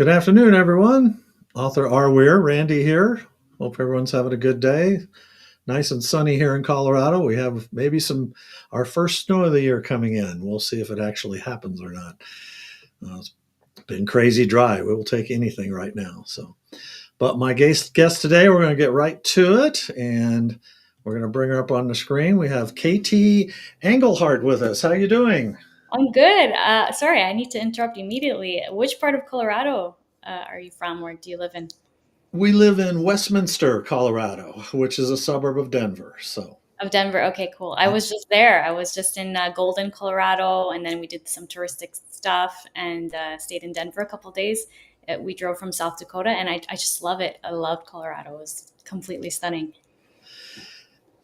Good afternoon, everyone. Author R. Weir, Randy here. Hope everyone's having a good day. Nice and sunny here in Colorado. We have maybe our first snow of the year coming in. We'll see if it actually happens or not. It's been crazy dry. We will take anything right now. But my guest today, we're going to get right to it, and we're going to bring her up on the screen. We have KT Anglehart with us. How you doing? I'm good. Sorry, I need to interrupt immediately. Which part of Colorado are you from, or do you live in? We live in Westminster, Colorado, which is a suburb of Denver. Of Denver. Okay, cool. I was just there. I was just in Golden, Colorado, and then we did some touristic stuff and stayed in Denver a couple of days. We drove from South Dakota, and I just love it. I love Colorado. It was completely stunning.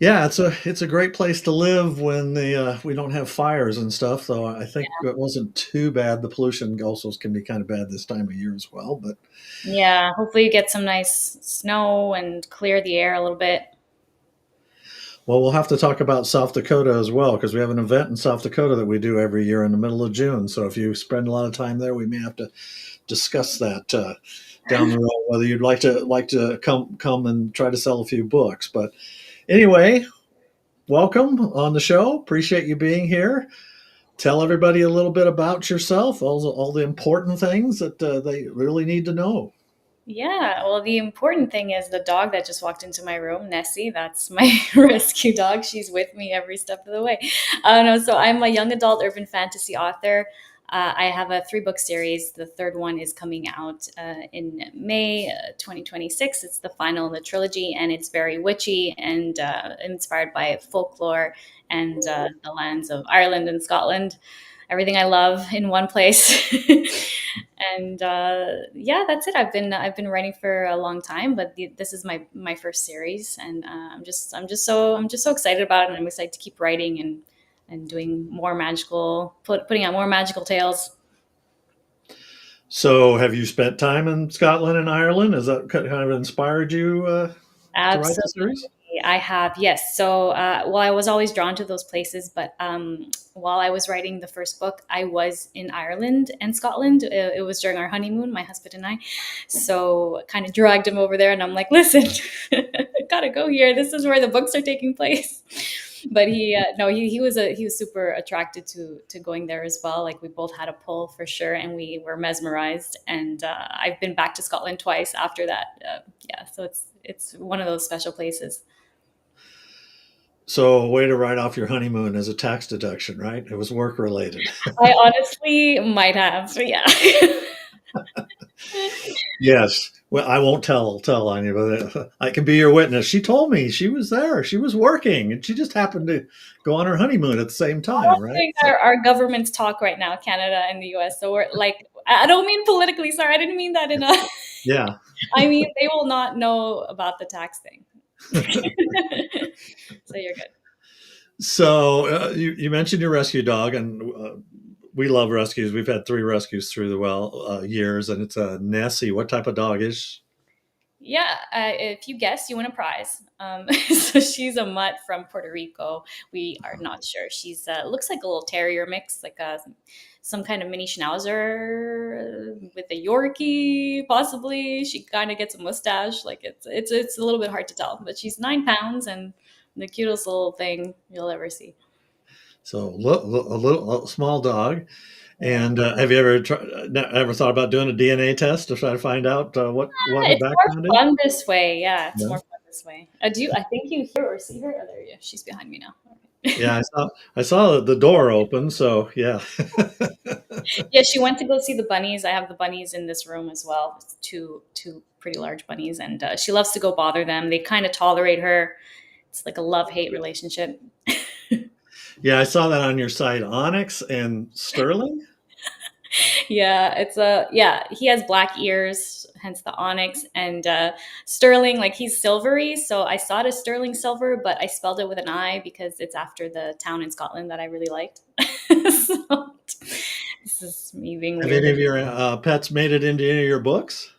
Yeah, it's a great place to live when we don't have fires and stuff. Though I think it wasn't too bad. The pollution also can be kind of bad this time of year as well. But Yeah, hopefully you get some nice snow and clear the air a little bit. well, we'll have to talk about South Dakota as well because we have an event in South Dakota that we do every year in the middle of June. So if you spend a lot of time there, we may have to discuss that down the road. Whether you'd like to come and try to sell a few books. But anyway, welcome on the show. Appreciate you being here. Tell everybody a little bit about yourself, all the important things that they really need to know. Yeah, well, the important thing is the dog that just walked into my room, Nessie. That's my rescue dog. She's with me every step of the way. No, so I'm a young adult urban fantasy author. I have a three-book series. The third one is coming out in May 2026. It's the final in the trilogy, and it's very witchy and inspired by folklore and the lands of Ireland and Scotland. Everything I love in one place. And yeah, that's it. I've been writing for a long time, but this is my first series, and I'm just so excited about it. And I'm excited to keep writing and doing more putting out more magical tales. So, have you spent time in Scotland and Ireland? Has that kind of inspired you to write the Absolutely. series? I have, yes. So, well, I was always drawn to those places, but while I was writing the first book, I was in Ireland and Scotland. It was during our honeymoon, my husband and I. So, kind of dragged him over there, and I'm like, listen, gotta go here. This is where the books are taking place. But he, no, he was super attracted to going there as well. Like we both had a pull for sure, and we were mesmerized. And I've been back to Scotland twice after that. Yeah, so it's one of those special places. So, a way to write off your honeymoon as a tax deduction, right? It was work related. I honestly might have. Yeah. Yes. Well, I won't tell on you, but I can be your witness. She told me she was there. She was working, and she just happened to go on her honeymoon at the same time, right? Doing our governments talk right now, Canada and the US. So we're like, I don't mean politically. Sorry, I didn't mean that in a. Yeah. I mean, they will not know about the tax thing. So you're good. So you mentioned your rescue dog, and we love rescues. We've had three rescues through the years, and it's a Nessie. What type of dog is? Yeah, if you guess, you win a prize. So she's a mutt from Puerto Rico. We are not sure. She's looks like a little terrier mix, like some kind of mini schnauzer with a Yorkie, possibly. She kind of gets a mustache. Like it's a little bit hard to tell, but she's 9 pounds and the cutest little thing you'll ever see. So a small dog. Yeah. And have you ever thought about doing a DNA test to try to find out what her It's background more is? fun this way. Yeah, it's more No. fun this way. I think you hear or see her? Oh, there you go. She's behind me now. Yeah, I saw the door open. So yeah. Yeah, she went to go see the bunnies. I have the bunnies in this room as well. It's two pretty large bunnies, and she loves to go bother them. They kind of tolerate her. It's like a love hate relationship. Yeah, I saw that on your site, Onyx and Stirling. Yeah, it's a yeah. He has black ears, hence the onyx, and sterling. Like he's silvery, so I saw it as sterling silver, but I spelled it with an I because it's after the town in Scotland that I really liked. So this is me being Have weird. any of your pets made it into any of your books?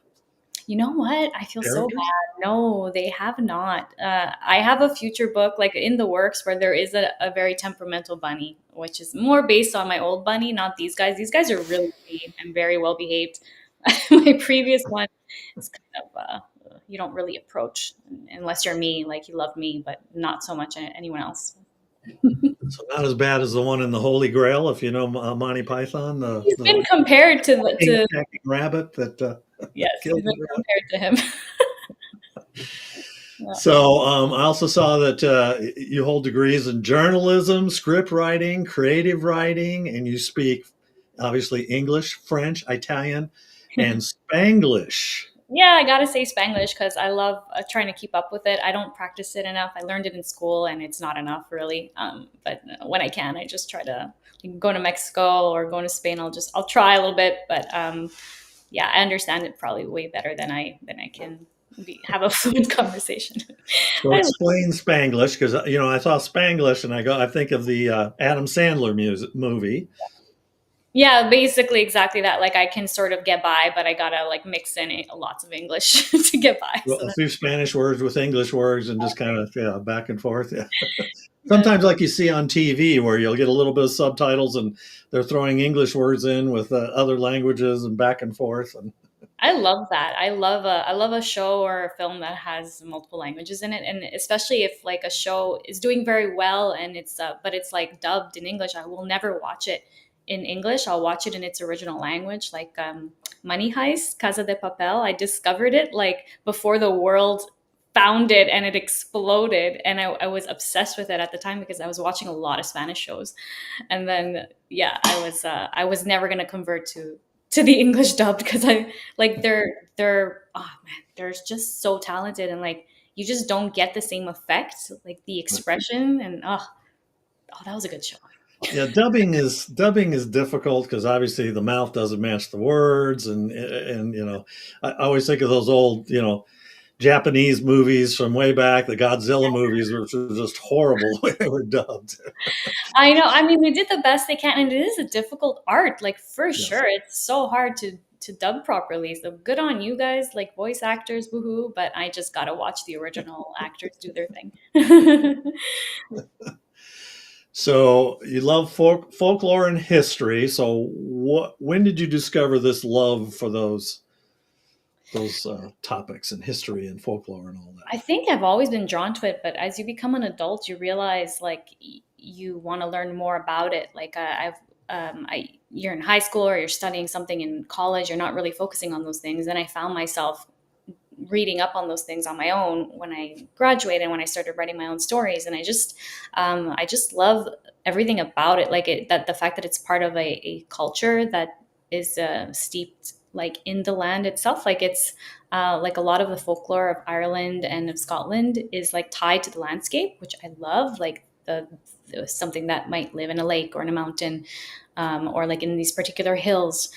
You know what? I feel so Characters? bad. No, they have not. I have a future book like in the works where there is a very temperamental bunny, which is more based on my old bunny, not these guys. These guys are really sweet and very well behaved. My previous one is kind of you don't really approach unless you're me, like you love me, but not so much anyone else. So not as bad as the one in the Holy Grail, if you know Monty Python, He's been the compared king to attacking rabbit that yes, killed he's the been rabbit. compared to him. Yeah. So I also saw that you hold degrees in journalism, script writing, creative writing, and you speak obviously English, French, Italian, and Spanglish. Yeah, I gotta say Spanglish because I love trying to keep up with it. I don't practice it enough. I learned it in school, and it's not enough really. But when I can, I just try to go to Mexico or going to Spain. I'll try a little bit, but yeah, I understand it probably way better than I can have a fluent conversation. So I explain Spanglish because I saw Spanglish and I think of the Adam Sandler movie. Yeah, basically exactly that. Like I can sort of get by, but I gotta like mix in lots of English to get by. Well, So a that's few Spanish words with English words and just kind of back and forth. Yeah. yeah. Sometimes, like you see on TV, where you'll get a little bit of subtitles and they're throwing English words in with other languages and back and forth. And I love that. I love a show or a film that has multiple languages in it, and especially if like a show is doing very well and it's but it's like dubbed in English. I will never watch it in English. I'll watch it in its original language, like Money Heist, Casa de Papel. I discovered it like before the world found it and it exploded, and I was obsessed with it at the time because I was watching a lot of Spanish shows, and then yeah, I was never gonna convert to the English dubbed because I like they're oh man, they're just so talented and like you just don't get the same effect, like the expression and oh that was a good show. yeah, dubbing is difficult because obviously the mouth doesn't match the words, and I always think of those old Japanese movies from way back, the Godzilla movies, which were just horrible the way they were dubbed. I know. I mean, they did the best they can, and it is a difficult art. Like for Yes. sure, it's so hard to dub properly. So good on you guys, like voice actors, woohoo! But I just gotta watch the original actors do their thing. So you love folklore and history. So when did you discover this love for those topics and history and folklore and all that? I think I've always been drawn to it, but as you become an adult, you realize like you want to learn more about it. Like you're in high school or you're studying something in college, you're not really focusing on those things. And I found myself reading up on those things on my own when I graduated, when I started writing my own stories, and I just love everything about it. Like that the fact that it's part of a culture that is steeped like in the land itself. Like it's like a lot of the folklore of Ireland and of Scotland is like tied to the landscape, which I love. Like something that might live in a lake or in a mountain, or like in these particular hills.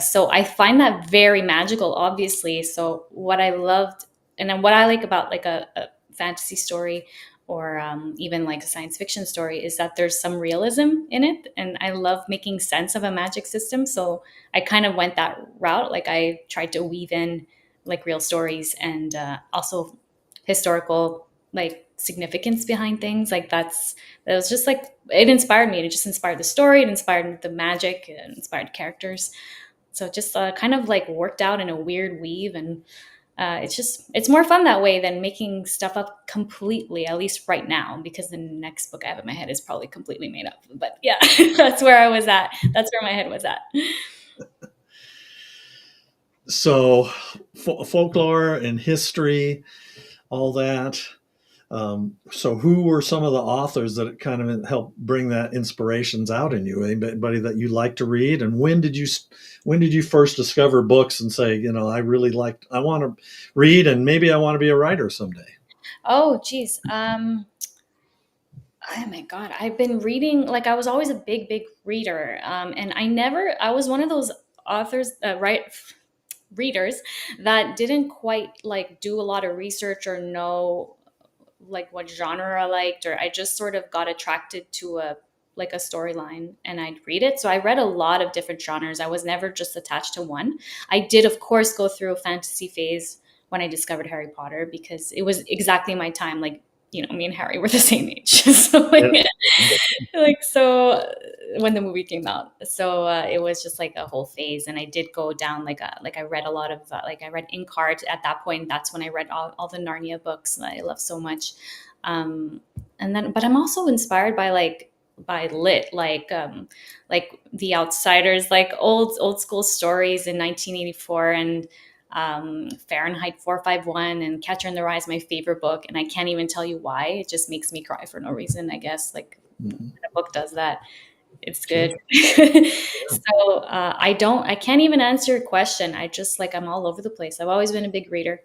So I find that very magical, obviously. So what I loved, and then what I like about like a fantasy story or even like a science fiction story is that there's some realism in it, and I love making sense of a magic system. So I kind of went that route. Like I tried to weave in like real stories and also historical like significance behind things. Like that was just like it inspired me. It just inspired the story. It inspired the magic. It inspired characters, so it just kind of like worked out in a weird weave, and it's more fun that way than making stuff up completely, at least right now, because the next book I have in my head is probably completely made up. But yeah, that's where I was at. That's where my head was at. So folklore and history, all that. So who were some of the authors that kind of helped bring that inspirations out in you? Anybody that you like to read? And when did you first discover books and say, I want to read and maybe I want to be a writer someday? Oh geez. Oh my god, I've been reading. Like I was always a big reader, and I was one of those authors, readers that didn't quite like do a lot of research or know like what genre I liked, or I just sort of got attracted to a storyline and I'd read it. So I read a lot of different genres. I was never just attached to one. I did of course go through a fantasy phase when I discovered Harry Potter because it was exactly my time. Like me and Harry were the same age. So Yeah. so when the movie came out, so it was just like a whole phase. And I did go down I read a lot of I read Anglehart at that point. That's when I read all the Narnia books that I love so much. um and then, but I'm also inspired by by lit, like The Outsiders, like old school stories in 1984, and Fahrenheit 451 and Catcher in the Rye is my favorite book, and I can't even tell you why. It just makes me cry for no reason, I guess. Like, Mhm. a book does that. It's Sure. good. So I can't even answer your question. I'm all over the place. I've always been a big reader.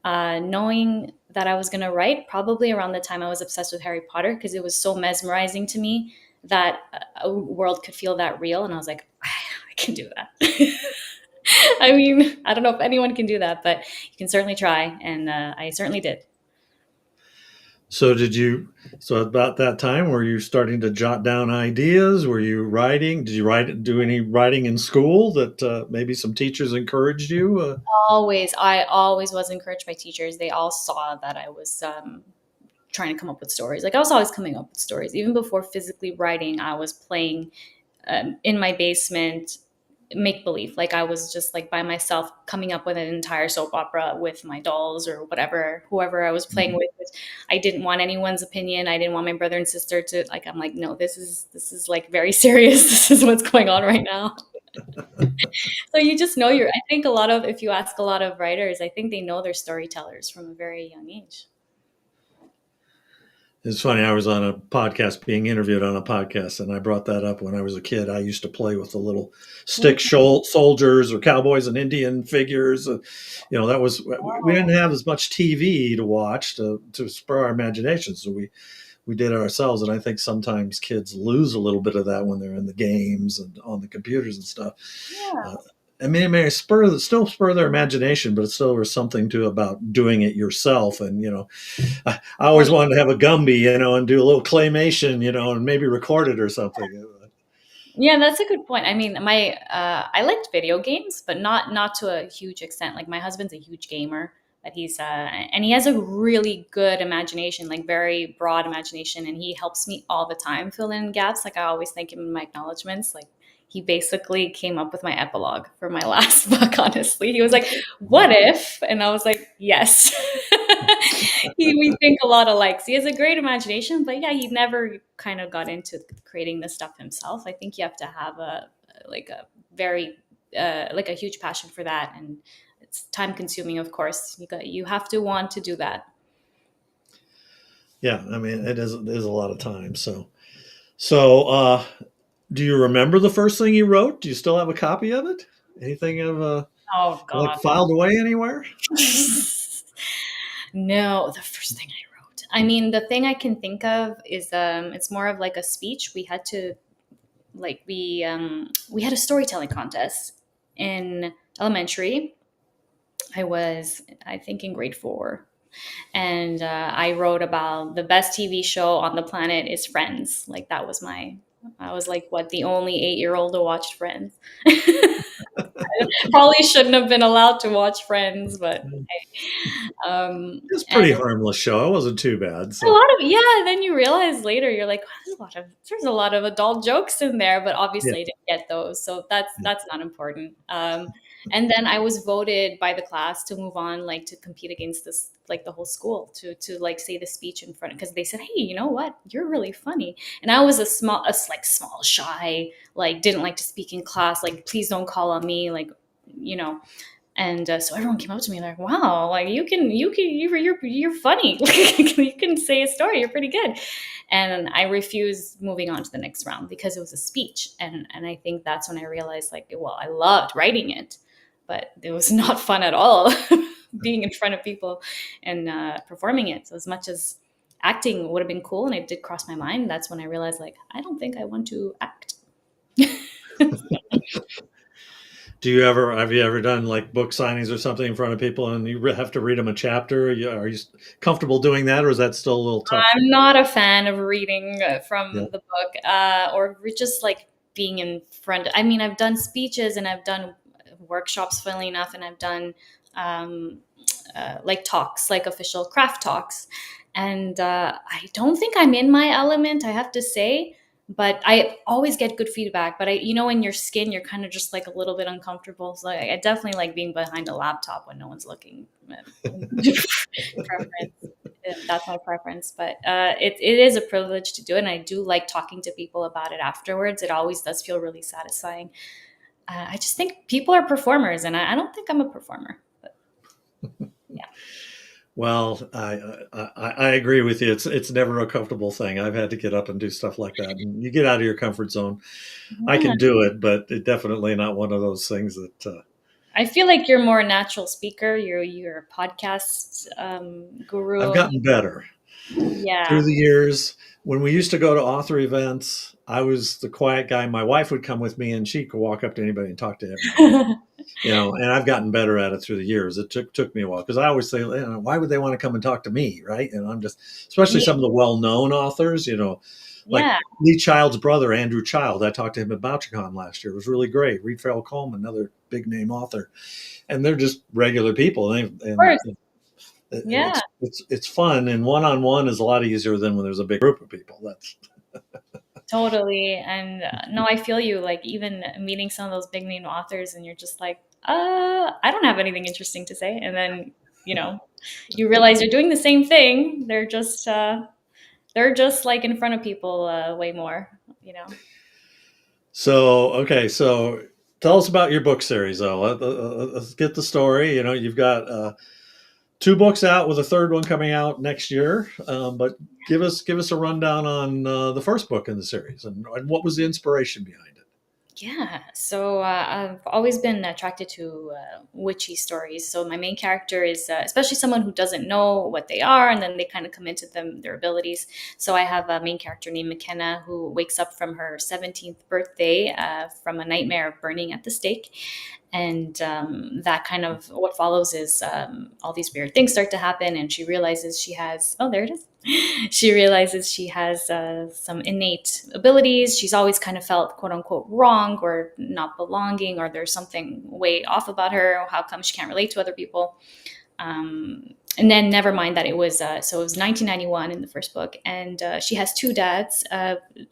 Knowing that I was going to write probably around the time I was obsessed with Harry Potter, because it was so mesmerizing to me that a world could feel that real. And I was like, I can do that. I mean, I don't know if anyone can do that, but you can certainly try. And I certainly did. So so about that time, were you starting to jot down ideas? Were you writing? Did you do any writing in school that maybe some teachers encouraged you? I always was encouraged by teachers. They all saw that I was trying to come up with stories. Like, I was always coming up with stories. Even before physically writing, I was playing in my basement, make believe. Like, I was just like by myself coming up with an entire soap opera with my dolls or whatever, whoever I was playing Mhm. with. I didn't want anyone's opinion. I didn't want my brother and sister to like. I'm like, no, this is like very serious. This is what's going on right now. So you just know I think if you ask a lot of writers, I think they know they're storytellers from a very young age. It's funny. I was on a podcast, being interviewed on a podcast, and I brought that up when I was a kid. I used to play with the little stick soldiers or cowboys and Indian figures. That was, we didn't have as much TV to watch to spur our imagination, so we did it ourselves. And I think sometimes kids lose a little bit of that when they're in the games and on the computers and stuff. Yeah. Uh, I mean, it may still spur their imagination, but it still was something to about doing it yourself. And I always wanted to have a Gumby, and do a little claymation, and maybe record it or something. Yeah, that's a good point. I mean, I liked video games, but not to a huge extent. Like, my husband's a huge gamer, but and he has a really good imagination, like very broad imagination, and he helps me all the time fill in gaps. Like, I always thank him in my acknowledgments. Like, he basically came up with my epilogue for my last book. Honestly, he was like, "What if?" And I was like, "Yes." We think a lot alike. So he has a great imagination, but yeah, he never kind of got into creating this stuff himself. I think you have to have a very like a huge passion for that, and it's time consuming. Of course, you have to want to do that. Yeah, I mean, it is a lot of time. So, do you remember the first thing you wrote? Do you still have a copy of it? Anything of Oh like God, filed away anywhere? no. The first thing I wrote. I mean, the thing I can think of is it's more of like a speech. We had to we had a storytelling contest in elementary. I think, in grade 4, and I wrote about the best TV show on the planet is Friends. Like, that was I was like, what, the only 8-year-old who watched Friends. Probably shouldn't have been allowed to watch Friends, but It's a and pretty harmless show. It wasn't too bad. a So, lot of, yeah, then you realize later, you're like, wow, there's a lot of adult jokes in there, but yeah. obviously I didn't get those, so that's Yeah. that's not important. And then I was voted by the class to move on, like, to compete against this, like, the whole school, to like say the speech in front, because they said, hey, you know what, you're really funny. And I was small, shy, like, didn't like to speak in class, like, please don't call on me, like, you know and so everyone came up to me like, "Wow, like, you're funny. You can say a story. You're pretty good." And I refused moving on to the next round because it was a speech, and I think that's when I realized, like, well, I loved writing it, but it was not fun at all being in front of people and performing it. So, as much as acting would have been cool, and it did cross my mind, that's when I realized, like, I don't think I want to act. Have you ever done like book signings or something in front of people and you have to read them a chapter? Are you comfortable doing that, or is that still a little tough for I'm not a fan of reading you? from the book, or just like being in front. I mean, I've done speeches and I've done workshops, funnily enough, and I've done um, like talks, like official craft talks. And I don't think I'm in my element, I have to say, but I always get good feedback. But in your skin, you're kind of just like a little bit uncomfortable. So I definitely like being behind a laptop when no one's looking. Preference. That's my preference, but it is a privilege to do it, and I do like talking to people about it afterwards. It always does feel really satisfying. I just think people are performers, and I don't think I'm a performer. But yeah, Well, I agree with you. It's never a comfortable thing. I've had to get up and do stuff like that, and you get out of your comfort zone. I yeah. can do it, but it definitely not one of those things that I feel like you're more a natural speaker. You're a podcast I've guru. gotten better through Yeah. the years. When we used to go to author events, I was the quiet guy. My wife would come with me, and she could walk up to anybody and talk to everybody. And I've gotten better at it through the years. It took me a while because I always say, why would they want to come and talk to me, right? And I'm just, especially Yeah. some of the well-known authors, like Yeah. Lee Child's brother, Andrew Child. I talked to him at BoucherCon last year. It was really great. Reed Farrell Coleman, another big name author, and they're just regular people, Of and course. Yeah. it's fun. And one-on-one is a lot easier than when there's a big group of people. That's Totally. And no, I feel you. Like even meeting some of those big name authors, and you're just like, I don't have anything interesting to say. And then, you know, you realize you're doing the same thing. They're just like in front of people way more, you know. so okay. So tell us about your book series, though. Let's get the story. You've got two books out with a third one coming out next year. But give us a rundown on the first book in the series and what was the inspiration behind it. Yeah, so I've always been attracted to witchy stories. So my main character is especially someone who doesn't know what they are, and then they kind of come into their abilities. So I have a main character named McKenna who wakes up from her 17th birthday from a nightmare of burning at the stake. And that kind of what follows is all these weird things start to happen, and she realizes she has, oh, there it is. She realizes she has some innate abilities. She's always kind of felt quote unquote wrong or not belonging, or there's something way off about her. How come she can't relate to other people? And then never mind that it was so it was 1991 in the first book, and she has two dads,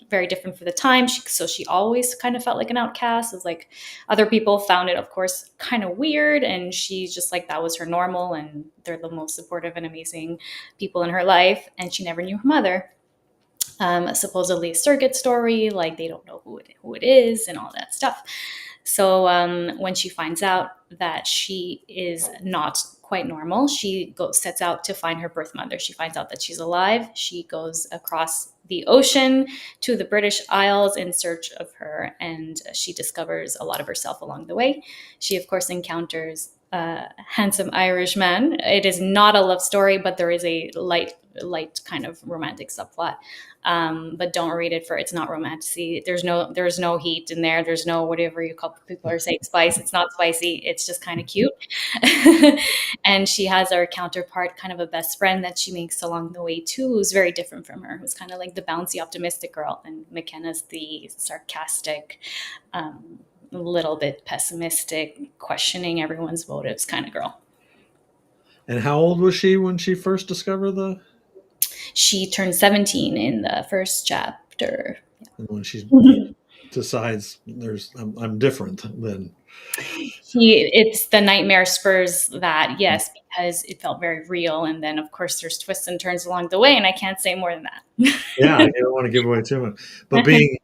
very different for the time. So she always kind of felt like an outcast. It was like other people found it, of course, kind of weird, and she's just like that was her normal, and they're the most supportive and amazing people in her life. And she never knew her mother. Supposedly a surrogate story, like they don't know who it is and all that stuff. So when she finds out that she is not quite normal, she sets out to find her birth mother. She finds out that she's alive. She goes across the ocean to the British Isles in search of her, and she discovers a lot of herself along the way. She, of course, encounters a handsome Irish man. It is not a love story, but there is a light kind of romantic subplot. But don't read it for it's not romantic. There's no heat in there. There's no whatever you call people are saying spice. It's not spicy. It's just kind of cute. And she has her counterpart, kind of a best friend that she makes along the way too, who's very different from her. Who's kind of like the bouncy, optimistic girl, and McKenna's the sarcastic, a little bit pessimistic, questioning everyone's motives kind of girl. And how old was she when she first discovered She turned 17 in the first chapter. when she decides I'm different than It's the nightmare spurs that, yes, because it felt very real. And then, of course, there's twists and turns along the way, and I can't say more than yeah, that. I don't want to give away too much. But being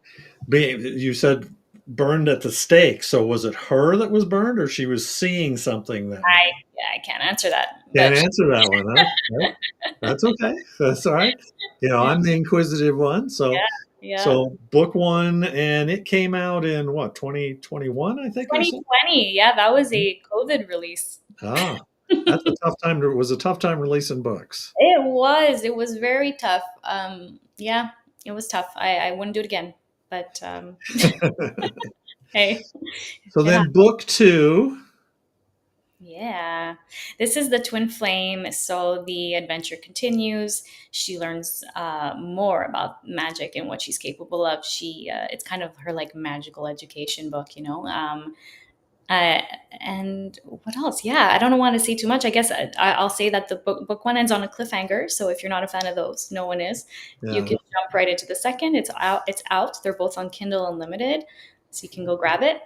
you said burned at the stake, so was it her that was burned or she was seeing something that I night? yeah, I can't answer that, Can't but answer that one, huh? Nope. That's okay. That's all right. yeah, I'm the inquisitive one. So yeah, yeah. so book one, and it came out in what, 2021, I think I said? 2020, yeah, that was a COVID release. Ah, that's a tough time to was a tough time releasing books. It was very tough. Yeah, it was tough. I wouldn't do it again, but hey, So it then book two. Yeah, this is the twin flame. So the adventure continues. She learns more about magic and what she's capable of. It's kind of her like magical education book. Uh, and what else? Yeah, I don't want to say too much. I guess I'll say that the book one ends on a cliffhanger. So if you're not a fan of those, no one is. You Yeah. can jump right into the second. It's out. It's out. They're both on Kindle Unlimited, so you can go grab it.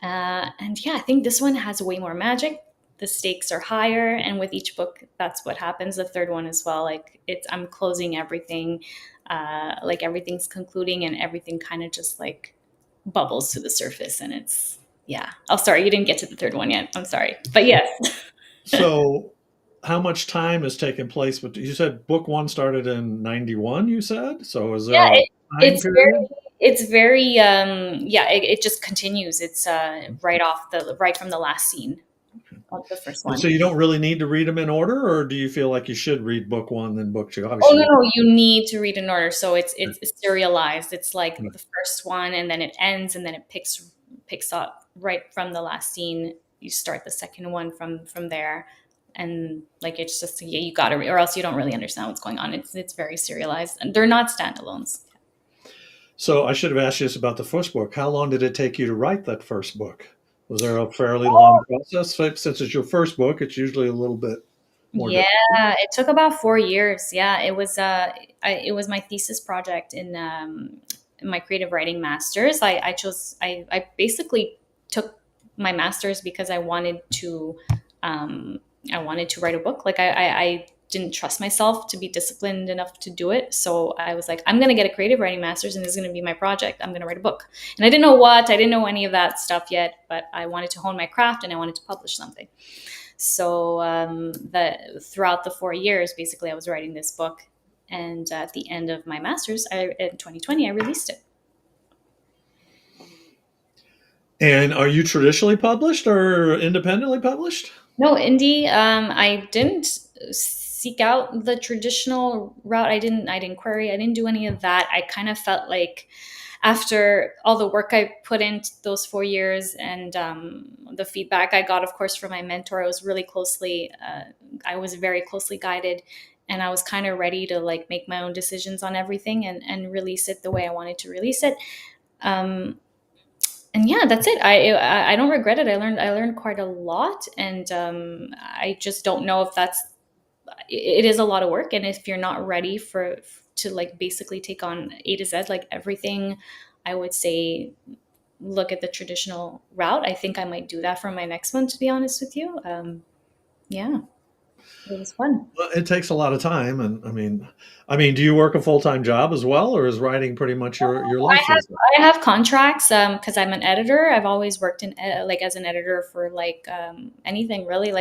And yeah, I think this one has way more magic. The stakes are higher, and with each book, that's what happens. The third one as well. Like I'm closing everything. Like everything's concluding, and everything kind of just like bubbles to the surface, and it's yeah. Oh, sorry, you didn't get to the third one yet. I'm sorry, but yes. So, how much time has taken place? But you said book one started in 91, you said? So, is there Yeah, a time it's very period? it's very yeah, it just continues. It's right from the last scene of the first And one. so, you don't really need to read them in order, or do you feel like you should read book one, then book two? Oh Obviously, no, you no, you need to read in order. So want it's serialized. It's like to. the first one, and then it ends, and then it picks up right from the last scene. You start the second one from there, and like it's just yeah, you gotta, or else you don't really understand what's going on. It's very serialized, and they're not standalones. So, I should have asked you this about the first book. How long did it take you to write that first book? Was there a fairly long process? Since it's your first book, it's usually a little bit more Yeah, difficult. it took about 4 years. Yeah, it was my thesis project in my creative writing masters. I basically took my masters because um, I wanted to write a book. Like I didn't trust myself to be disciplined enough to do it. So I was like, I'm gonna get a creative writing masters, and this is gonna be my project. I'm gonna write a book, and I didn't know what, I didn't know any of that stuff yet, but I wanted to hone my craft and I wanted to publish something. So that throughout the 4 years, basically, I was writing this book, and at the end of my master's, in 2020, I released it. And are you traditionally published or independently published? No, indie. I didn't seek out the traditional route. I didn't query. I didn't do any of that. I kind of felt like after all the work I put into those 4 years and the feedback I got, of course, from my mentor, I was very closely guided, and I was kind of ready to like make my own decisions on everything and release it the way I wanted to release it. Um, and yeah, that's it. I don't regret it. I learned quite a lot, and I just don't know if that's it is a lot of work, and if you're not ready for to like basically take on A to Z, like everything, I would say look at the traditional route. I think I might do that for my next one, to be honest with you. Yeah, it was fun. Well, it takes a lot of time, and I mean, do you work a full time job as well, or is writing pretty much your life these days? I have contracts because I'm an editor. I've always worked in like as an editor for like anything really.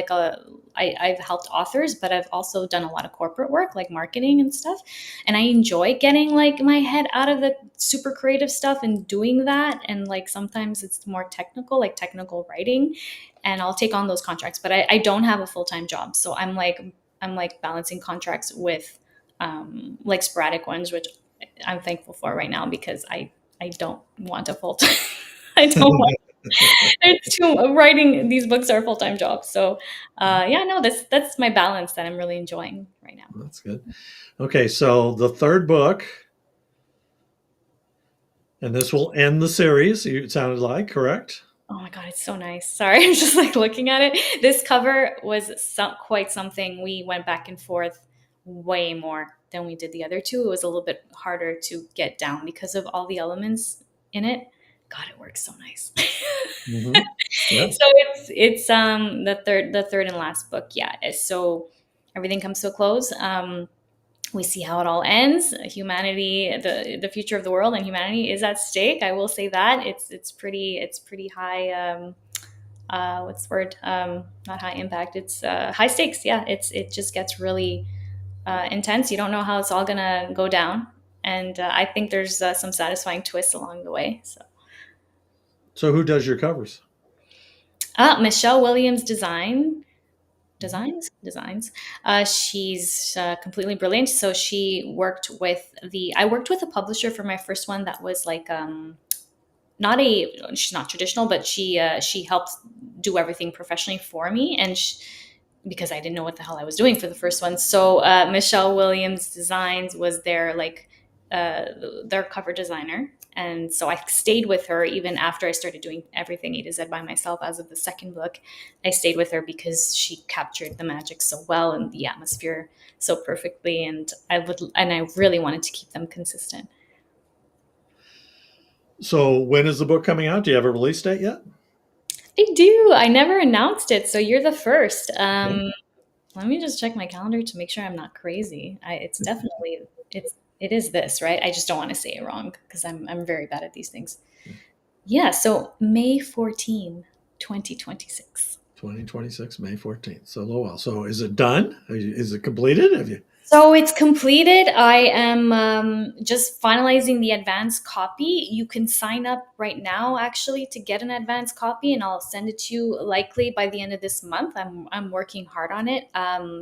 I've helped authors, but I've also done a lot of corporate work, like marketing and stuff. And I enjoy getting like my head out of the super creative stuff and doing that. And like sometimes it's more technical, like technical writing, and I'll take on those contracts. But I don't have a full time job, so I'm like balancing contracts with like sporadic ones, which I'm thankful for right now because I don't want a full time. I don't want it's too writing these books are a full time job. So yeah, no, that's my balance that I'm really enjoying right now. That's good. Okay, so the third book, and this will end the series. It sounded like correct. Oh my god, it's so nice. Sorry, I'm just like looking at it. This cover was quite something. We went back and forth way more than we did the other two. It was a little bit harder to get down because of all the elements in it. God, it works so nice. Hmm. Yeah. So it's the third and last book. Yeah. So everything comes to a close. We see how it all ends. Humanity, the future of the world and humanity is at stake. I will say that it's pretty high. What's the word? Not high impact. It's high stakes. Yeah. It just gets really intense. You don't know how it's all gonna go down, and I think there's some satisfying twists along the way. So. So who does your covers? Michelle Williams designs. She's completely brilliant. So I worked with a publisher for my first one that was like not a she's not traditional, but she helped do everything professionally for me, and because I didn't know what the hell I was doing for the first one. So Michelle Williams Designs was their like their cover designer. And so I stayed with her even after I started doing everything A to Z by myself as of the second book. I stayed with her because she captured the magic so well and the atmosphere so perfectly. And I really wanted to keep them consistent. So when is the book coming out? Do you have a release date yet? I do. I never announced it, so you're the first. Okay. Let me just check my calendar to make sure I'm not crazy. It's definitely it is this, right? I just don't want to say it wrong because I'm very bad at these things. Yeah, so May 14, 2026. 2026, May 14th. So a little while. So is it done? Is it completed? Have you? So it's completed. I am just finalizing the advanced copy. You can sign up right now, actually, to get an advanced copy, and I'll send it to you likely by the end of this month. I'm working hard on it,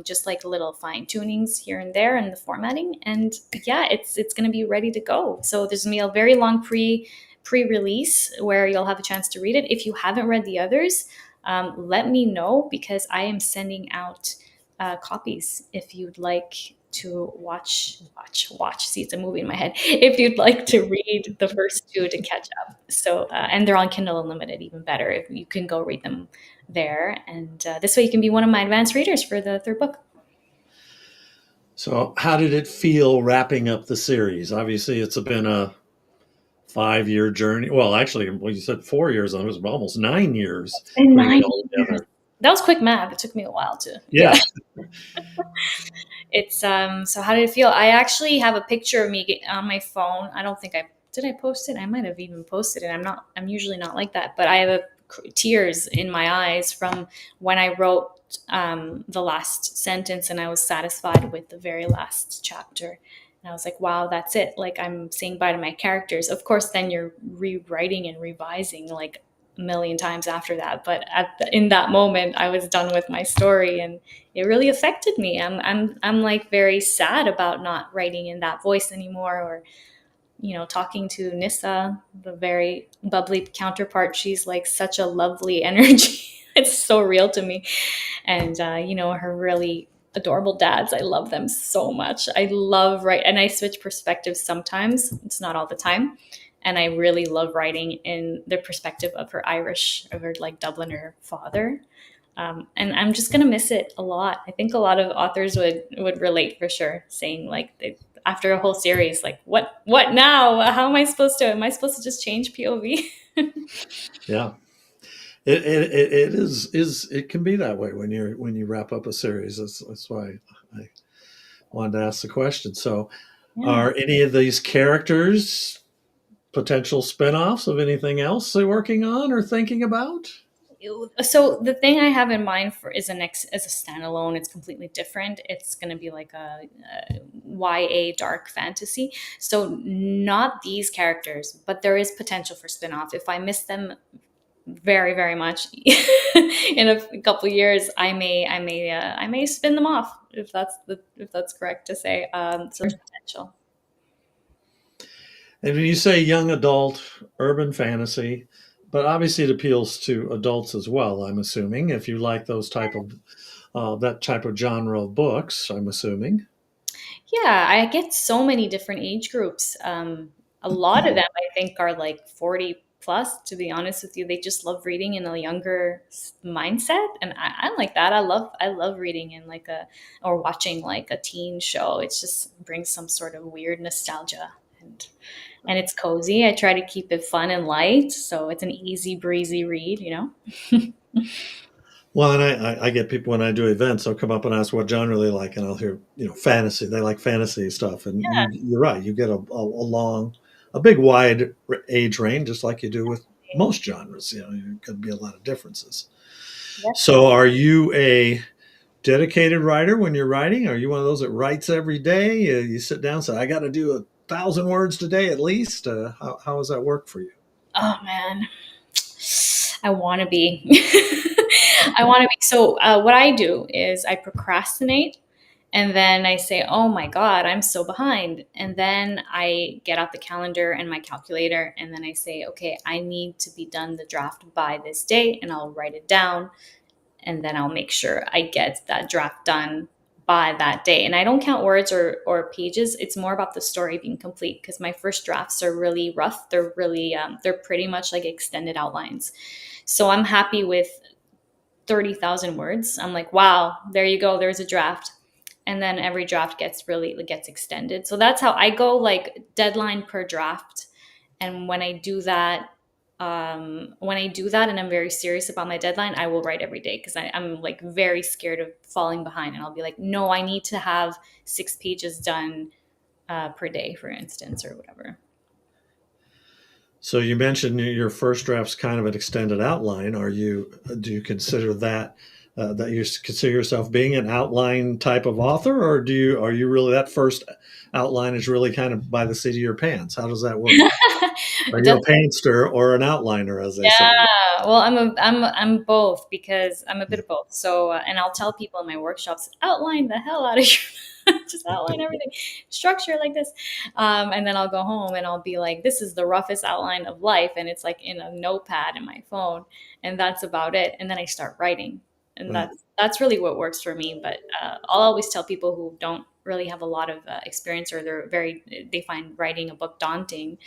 just like little fine tunings here and there and the formatting. And yeah, it's going to be ready to go. So there's going to be a very long pre-release where you'll have a chance to read it. If you haven't read the others, let me know because I am sending out copies if you'd like to watch. See, it's a movie in my head. If you'd like to read the first two to catch up. So, and they're on Kindle Unlimited, even better. If you can go read them there. And this way you can be one of my advanced readers for the third book. So how did it feel wrapping up the series? Obviously, it's been a 5-year journey. Well, actually, well, you said 4 years. It was almost 9 years It's been putting it 9 all years. together. That was quick math. It took me a while to, yeah. Yeah. It's so how did it feel? I actually have a picture of me on my phone. I don't think I did. I post it. I might have even posted it. I'm usually not like that, but I have tears in my eyes from when I wrote the last sentence and I was satisfied with the very last chapter. And I was like, wow, that's it. Like I'm saying bye to my characters. Of course, then you're rewriting and revising like a million times after that. But in that moment, I was done with my story, and it really affected me. I'm like very sad about not writing in that voice anymore, or talking to Nissa, the very bubbly counterpart. She's like such a lovely energy. It's so real to me, and her really adorable dads. I love them so much. I love and I switch perspectives sometimes. It's not all the time. And I really love writing in the perspective of her like Dubliner father. And I'm just gonna miss it a lot. I think a lot of authors would relate for sure, saying like after a whole series, like what now? How am I supposed to? Am I supposed to just change POV? Yeah. It is it can be that way when you wrap up a series. That's why I wanted to ask the question. So, Yeah. are any of these characters potential spin-offs of anything else they're working on or thinking about? So the thing I have in mind for is as a standalone. It's completely different. It's going to be like a YA dark fantasy. So not these characters, but there is potential for spin-off. If I miss them very very much in a couple years, I may spin them off if that's correct to say. So there's potential. And when you say young adult urban fantasy, but obviously it appeals to adults as well. I'm assuming if you like those type of that type of genre of books, I'm assuming. Yeah, I get so many different age groups. A lot of them I think are like 40 plus, to be honest with you. They just love reading in a younger mindset. And I'm like that. I love reading in like or watching like a teen show. It just brings some sort of weird nostalgia. And it's cozy. I try to keep it fun and light, so it's an easy breezy read. Well, and I get people when I do events, they'll come up and ask what genre they like, and I'll hear fantasy. They like fantasy stuff, and you're right. You get a big wide age range, just like you do with most genres. There could be a lot of differences. So, are you a dedicated writer when you're writing? Are you one of those that writes every day? You sit down and say, "I got to do 1,000 words today at least." How does that work for you? Oh man, I want to be. I want to be. So what I do is I procrastinate, and then I say, "Oh my god, I'm so behind." And then I get out the calendar and my calculator, and then I say, "Okay, I need to be done the draft by this date," and I'll write it down, and then I'll make sure I get that draft done by that day. And I don't count words or pages. It's more about the story being complete, because my first drafts are really rough. They're really, they're pretty much like extended outlines. So I'm happy with 30,000 words. I'm like, wow, there you go. There's a draft. And then every draft gets extended. So that's how I go, like deadline per draft. And when I do that and I'm very serious about my deadline, I will write every day, because I'm like very scared of falling behind. And I'll be like, no, I need to have 6 pages done per day, for instance, or whatever. So you mentioned your first draft's kind of an extended outline. Do you consider that you consider yourself being an outline type of author, or are you really, that first outline is really kind of by the seat of your pants? How does that work? Are you a painter or an outliner, as they say? Yeah, well, I'm both, because I'm a bit of both. So, and I'll tell people in my workshops, outline the hell out of your, just outline everything, structure like this. And then I'll go home and I'll be like, this is the roughest outline of life, and it's like in a notepad in my phone, and that's about it. And then I start writing, and Right. that's really what works for me. But I'll always tell people who don't really have a lot of experience, or they find writing a book daunting,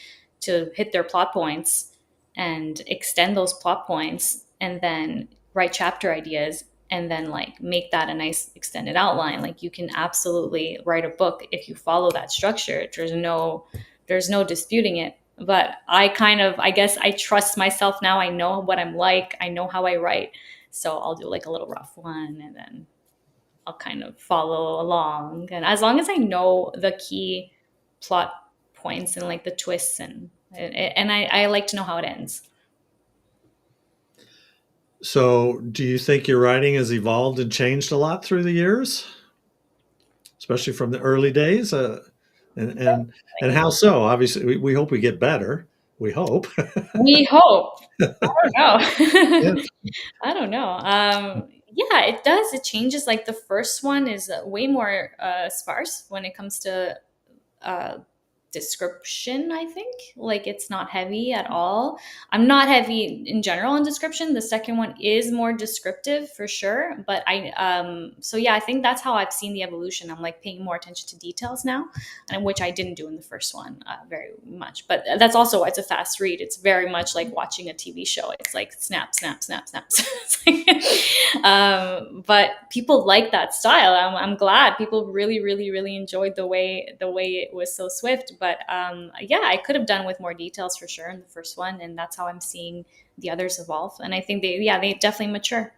to hit their plot points and extend those plot points, and then write chapter ideas, and then like make that a nice extended outline. Like you can absolutely write a book if you follow that structure. There's no disputing it. But I guess I trust myself now. I know what I'm like. I know how I write. So I'll do like a little rough one, and then I'll kind of follow along. And as long as I know the key plot points and like the twists, and I like to know how it ends. So do you think your writing has evolved and changed a lot through the years, especially from the early days? And and and how so? Obviously, we hope we get better. We hope. We hope. I don't Yeah. know. I don't know. Yeah, it does. It changes. Like the first one is way more sparse when it comes to uh, description. I think like it's not heavy at all. I'm not heavy in general in description. The second one is more descriptive for sure, but so yeah, I think that's how I've seen the evolution. I'm like paying more attention to details now, and which I didn't do in the first one very much. But that's also why it's a fast read. It's very much like watching a TV show. It's like snap, snap, snap, snap. It's like, but people like that style. I'm glad people really, really, really enjoyed the way it was so swift. But yeah, I could have done with more details for sure in the first one, and that's how I'm seeing the others evolve. And I think they definitely mature.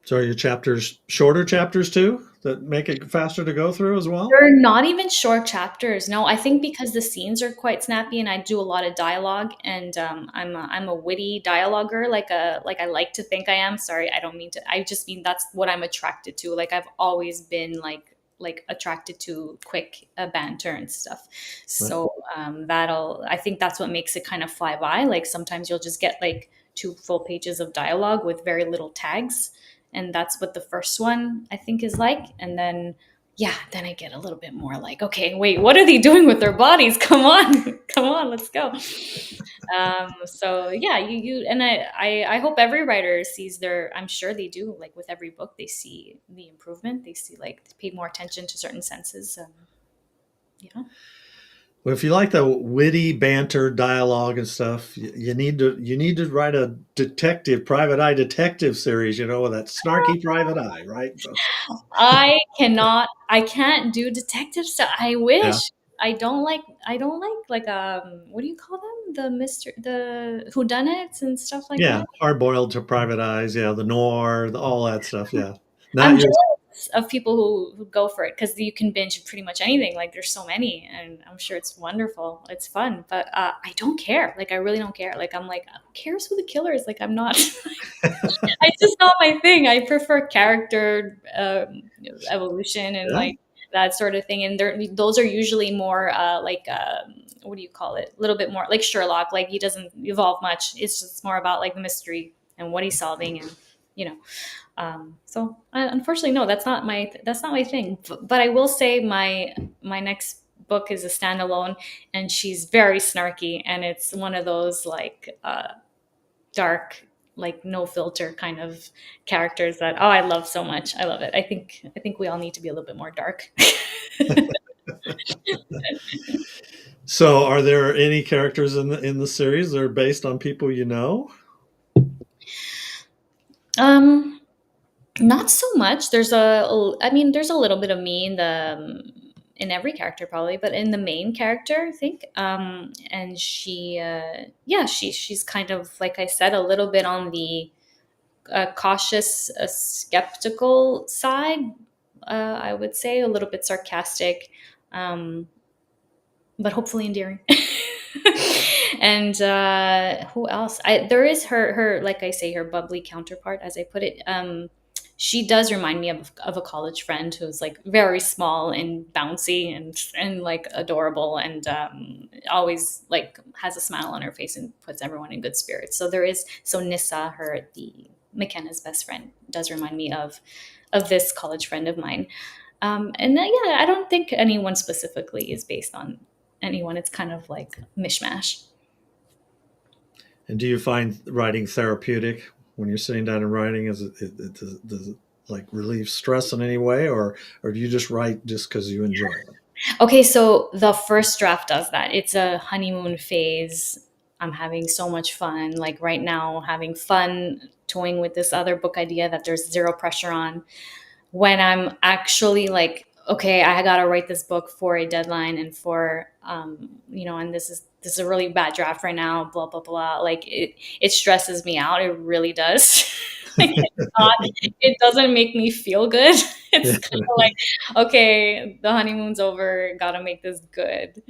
So are your chapters shorter chapters too that make it faster to go through as well? They're not even short chapters. No, I think because the scenes are quite snappy, and I do a lot of dialogue, and I'm a witty dialoguer, like I like to think I am. Sorry, I don't mean to. I just mean that's what I'm attracted to. Like I've always been like attracted to quick banter and stuff. Right. So I think that's what makes it kind of fly by. Like sometimes you'll just get like 2 full pages of dialogue with very little tags, and that's what the first one I think is like, and then yeah, then I get a little bit more like, okay, wait, what are they doing with their bodies? Come on, come on, let's go. So yeah, and I hope every writer sees their. I'm sure they do. Like with every book, they see the improvement. They see like they pay more attention to certain senses. Yeah. Well, if you like the witty banter, dialogue, and stuff, you need to write a private eye detective series. You know, with that snarky private eye, right? So, I can't do detective stuff. I yeah, wish. I don't like what do you call them? The whodunits and stuff like yeah, that. hard boiled to private eyes. Yeah, the noir, all that stuff. Yeah, I'm not your. jealous of people who go for it, because you can binge pretty much anything. Like there's so many, and I'm sure it's wonderful. It's fun, but I don't care. Like I really don't care. Like I'm like, who cares who the killer is? Like I'm not. It's just not my thing. I prefer character evolution and Yeah, like that sort of thing. And those are usually more what do you call it? A little bit more like Sherlock. Like he doesn't evolve much. It's just more about like the mystery and what he's solving, and you know. So unfortunately, no, that's not my thing. But I will say my next book is a standalone, and she's very snarky, and it's one of those like dark like no filter kind of characters that I love so much. I love it. I think we all need to be a little bit more dark. So, are there any characters in the series that are based on people you know? um Not so much. I mean, there's a little bit of me in the in every character probably, but in the main character, I think. And yeah, she's kind of like I said, a little bit on the cautious, skeptical side. I would say a little bit sarcastic, um, but hopefully endearing. And who else? There is her like I say, her bubbly counterpart, as I put it. She does remind me of a college friend who's like very small and bouncy and like adorable, and always like has a smile on her face and puts everyone in good spirits. So there is Nissa, her the McKenna's best friend, does remind me of this college friend of mine. And yeah, I don't think anyone specifically is based on anyone. It's kind of like mishmash. And do you find writing therapeutic when you're sitting down and writing? Does it like relieve stress in any way, or do you just write just because you enjoy it? Okay, so the first draft does that. It's a honeymoon phase. I'm having so much fun. Like right now, having fun toying with this other book idea that there's zero pressure on. When I'm actually like, okay, I gotta write this book for a deadline and for and this is a really bad draft right now, blah blah blah. Like it stresses me out. It really does. Like it doesn't make me feel good. It's Yeah. kind of like, okay, the honeymoon's over, gotta make this good.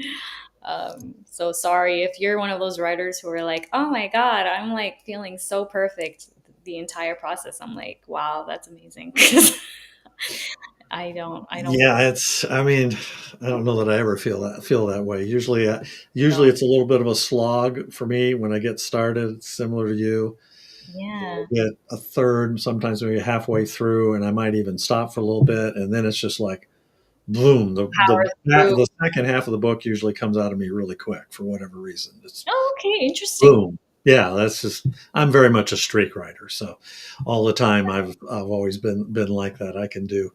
So sorry if you're one of those writers who are like, oh my God, I'm like feeling so perfect the entire process. I'm like, wow, that's amazing. I don't. Yeah, it's. I mean, I don't know that I ever feel that way. Usually No. it's a little bit of a slog for me when I get started. It's similar to you. Yeah. Get a third, sometimes maybe halfway through, and I might even stop for a little bit, and then it's just like boom. The Power the through. the second half of the book usually comes out of me really quick for whatever reason. It's Oh, okay, interesting. boom. Yeah, that's just. I'm very much a streak writer, so all the time I've always been like that. I can do,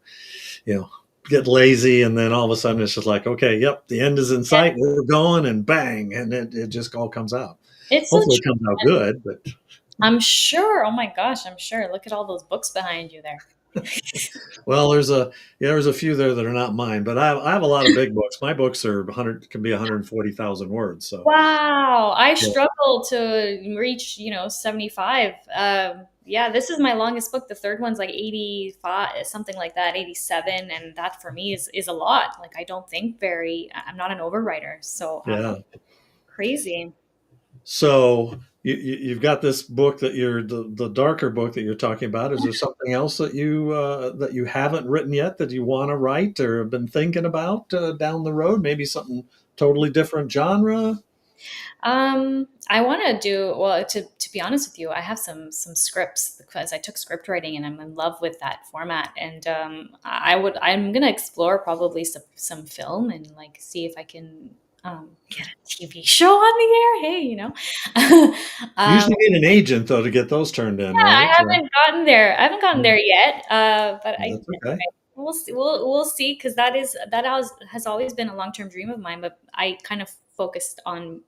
you know, get lazy, and then all of a sudden it's just like, okay, yep, the end is in Yeah, sight. We're going, and bang, and it just all comes out. it's so Hopefully, it comes out true. good, but I'm sure. Oh my gosh, I'm sure. Look at all those books behind you there. well, there's a few there that are not mine, but I have a lot of big books. My books are 100 can be 140,000 words. So Wow, I yeah, struggle to reach, 75. Yeah, this is my longest book. The third one's like 85, something like that, 87, and that for me is a lot. Like I don't think very. I'm not an overwriter, so yeah. crazy. So you've got this book that the darker book that you're talking about. Is there something else that you haven't written yet that you want to write or have been thinking about down the road? Maybe something totally different genre. I want to do well. To be honest with you, I have some scripts because I took script writing and I'm in love with that format. And I'm gonna explore probably some film and like see if I can get a TV show on the air. Hey, You um, usually need an agent though to get those turned in, yeah, I right? So, haven't gotten there. I haven't gotten there yet. But that's okay. we'll see. We'll see because that has always been a long term dream of mine. But I kind of focused on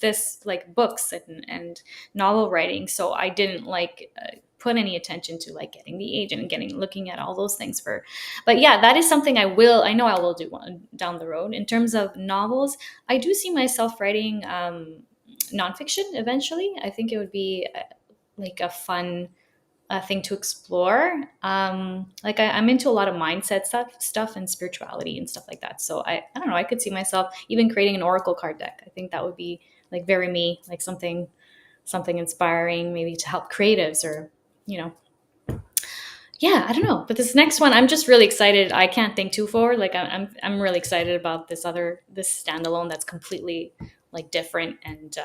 this like books and novel writing, so I didn't like put any attention to like getting the agent and getting looking at all those things for. But yeah, that is something I know I will do one down the road. In terms of novels, I do see myself writing nonfiction eventually. I think it would be like a fun thing to explore. Like I'm into a lot of mindset stuff and spirituality and stuff like that. So I don't know. I could see myself even creating an oracle card deck. I think that would be like very me, like something inspiring, maybe to help creatives or you know. Yeah, I don't know. But this next one, I'm just really excited. I can't think too forward. Like I'm really excited about this standalone that's completely like different and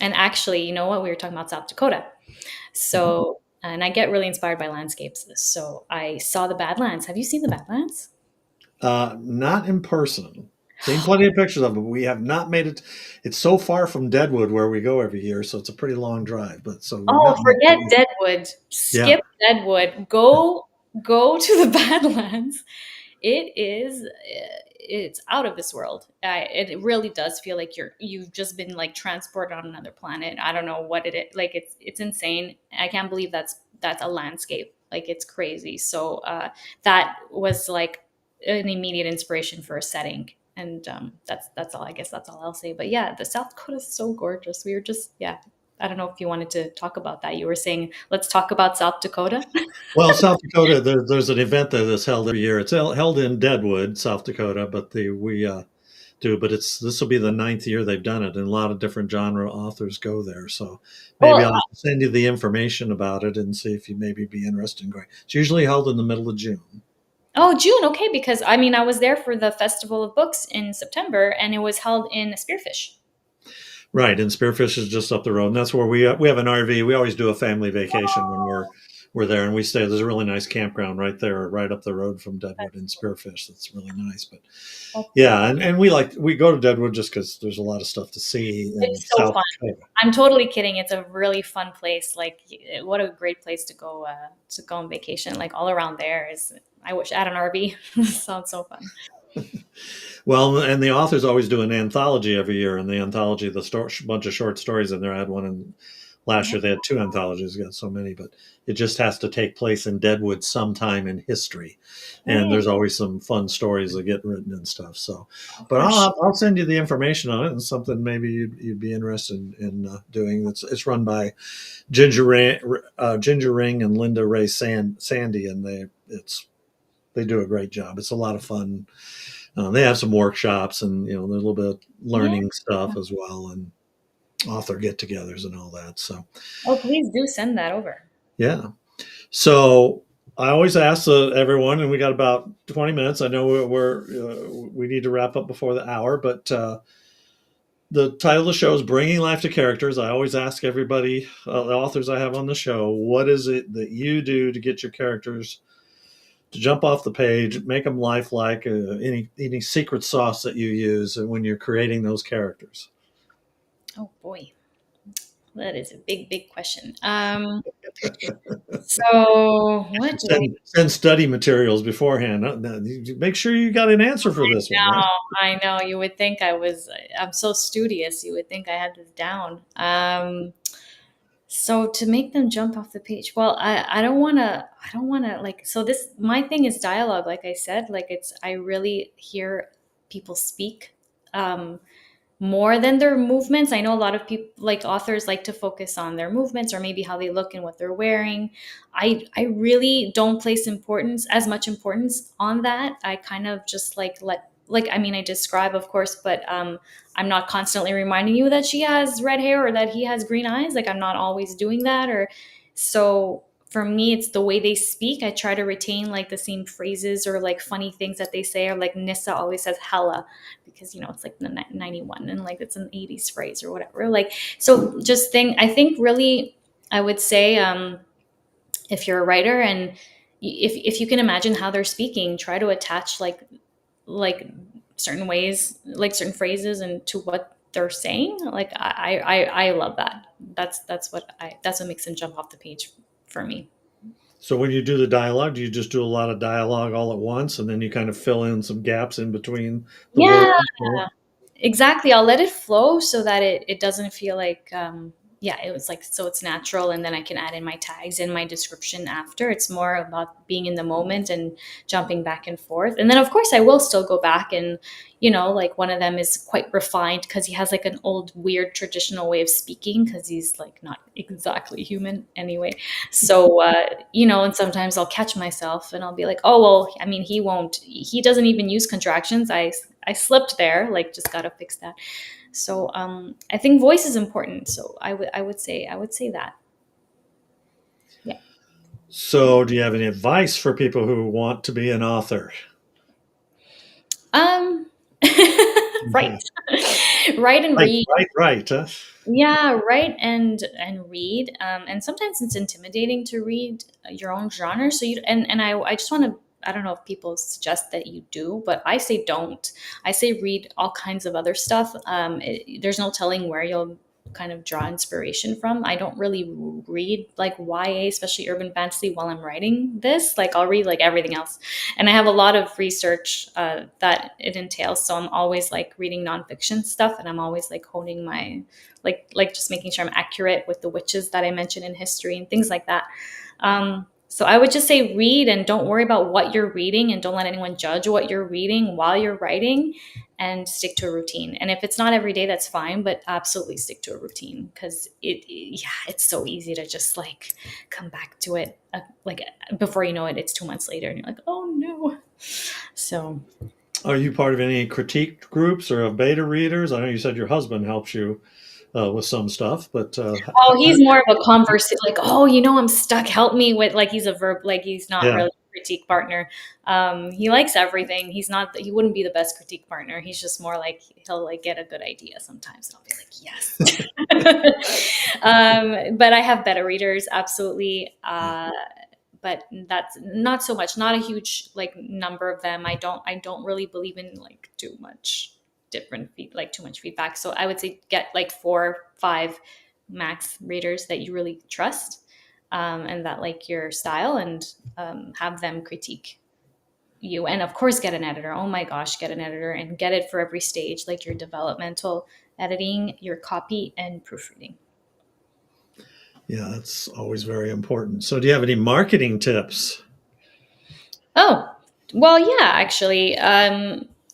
actually, you know what? We were talking about South Dakota. Mhm. So, and I get really inspired by landscapes. So I saw the Badlands. Have you seen the Badlands? Not in person. Seen plenty of pictures of it. We have not made it. It's so far from Deadwood where we go every year, so it's a pretty long drive. But so we've Oh, not made forget it. Deadwood. Yeah. Skip Deadwood. Go to the Badlands. It is it's out of this world. It really does feel like you've just been like transported on another planet. I don't know what it is. Like it's insane. I can't believe that's a landscape. Like it's crazy. So that was like an immediate inspiration for a setting. And that's all. I guess that's all I'll say. But yeah, the South Dakota is so gorgeous. We were just yeah. I don't know if you wanted to talk about that. You were saying let's talk about South Dakota. Well, South Dakota, there's an event that's held every year. It's held in Deadwood, South Dakota, but we do. But this will be the ninth year they've done it, and a lot of different genre authors go there. So maybe Well, I'll send you the information about it and see if you maybe be interested in going. It's usually held in the middle of June. oh, June, okay, because I mean, I was there for the Festival of Books in September, and it was held in Spearfish. Right, and Spearfish is just up the road, and that's where we have an RV. We always do a family vacation when we're there, and we stay. There's a really nice campground right there, right up the road from Deadwood and Spearfish. That's really nice. But That's so. yeah, and we go to Deadwood just because there's a lot of stuff to see in It's so South fun. Dakota. I'm totally kidding. It's a really fun place. Like, what a great place to go on vacation. Like all around there is. I wish I had an RV. Sounds so fun. Well, and the authors always do an anthology every year, and the anthology, bunch of short stories in there. I had one in last year. They had two anthologies. Got so many, but it just has to take place in Deadwood sometime in history, and Yeah, there's always some fun stories that get written and stuff. So, but for sure. I'll send you the information on it, and something maybe you'd be interested in doing. It's run by Ginger Ring and Linda Ray Sandy, and they do a great job. It's a lot of fun. They have some workshops and there's a little bit of Yeah. learning stuff as well, and author get-togethers and all that. So Oh, please do send that over. yeah. So I always ask everyone, and we got about 20 minutes. I know we need to wrap up before the hour, but the title of the show is Bringing Life to Characters. I always ask everybody, the authors I have on the show, what is it that you do to get your characters to jump off the page, make them lifelike? Any secret sauce that you use when you're creating those characters? Oh boy, that is a big question. So what do I Send study materials beforehand. Make sure you got an answer for this one. Right? know? I know. You would think I was. I'm so studious. You would think I had this down. So to make them jump off the page, well, I don't want to. I don't want to like. So this my thing is dialogue. Like I said, like it's. I really hear people speak. More than their movements. I know a lot of people, like authors, like to focus on their movements or maybe how they look and what they're wearing. I really don't place importance as much importance on that. I kind of just like I mean I describe of course, but I'm not constantly reminding you that she has red hair or that he has green eyes. Like I'm not always doing that or so for me it's the way they speak. I try to retain like the same phrases or like funny things that they say or like Nissa always says hella because it's like the 91 and like it's an 80s phrase or whatever like so just I think really I would say if you're a writer and if you can imagine how they're speaking try to attach like certain ways like certain phrases and to what they're saying like I love that that's what makes them jump off the page for me. So when you do the dialogue, do you just do a lot of dialogue all at once, and then you kind of fill in some gaps in between the Yeah. words? Or- Exactly. I'll let it flow so that it doesn't feel like yeah, it was like so it's natural and then I can add in my tags and my description after. It's more about being in the moment and jumping back and forth. And then of course I will still go back and like one of them is quite refined because he has like an old weird traditional way of speaking because he's like not exactly human anyway. So and sometimes I'll catch myself and I'll be like, "Oh, well, I mean, he doesn't even use contractions. I slipped there, like just gotta fix that." So I think voice is important. So I would say that. Yeah. So do you have any advice for people who want to be an author? Um right. Write and Right, read. right, right. Huh? Yeah, write and read. And sometimes it's intimidating to read your own genre. So you and I just want to I don't know if people suggest that you do, but I say don't. I say read all kinds of other stuff. There's no telling where you'll kind of draw inspiration from. I don't really read like YA, especially urban fantasy, while I'm writing this. Like I'll read like everything else, and I have a lot of research that it entails. So I'm always like reading nonfiction stuff, and I'm always like honing my like just making sure I'm accurate with the witches that I mentioned in history and things like that. So I would just say read and don't worry about what you're reading and don't let anyone judge what you're reading while you're writing, and stick to a routine. And if it's not every day, that's fine, but absolutely stick to a routine because yeah, it's so easy to just like come back to it. Like before you know it, it's 2 months later and you're like, oh no. So Are you part of any critique groups or of beta readers? I know you said your husband helps you with some stuff, but oh, he's more of a converse, like, oh, I'm stuck. Help me with like he's a verb, like he's not yeah. really a critique partner. He likes everything. He wouldn't be the best critique partner. He's just more like he'll like get a good idea sometimes, and I'll be like, yes. But I have beta readers, absolutely. But that's not so much, not a huge like number of them. I don't really believe in like too much like too much feedback. So I would say get like 4 5 max readers that you really trust, and that like your style, and have them critique you. And of course get an editor. Oh my gosh, get an editor and get it for every stage, like your developmental editing, your copy, and proofreading. Yeah, that's always very important. So, do you have any marketing tips? Oh, well, yeah, actually.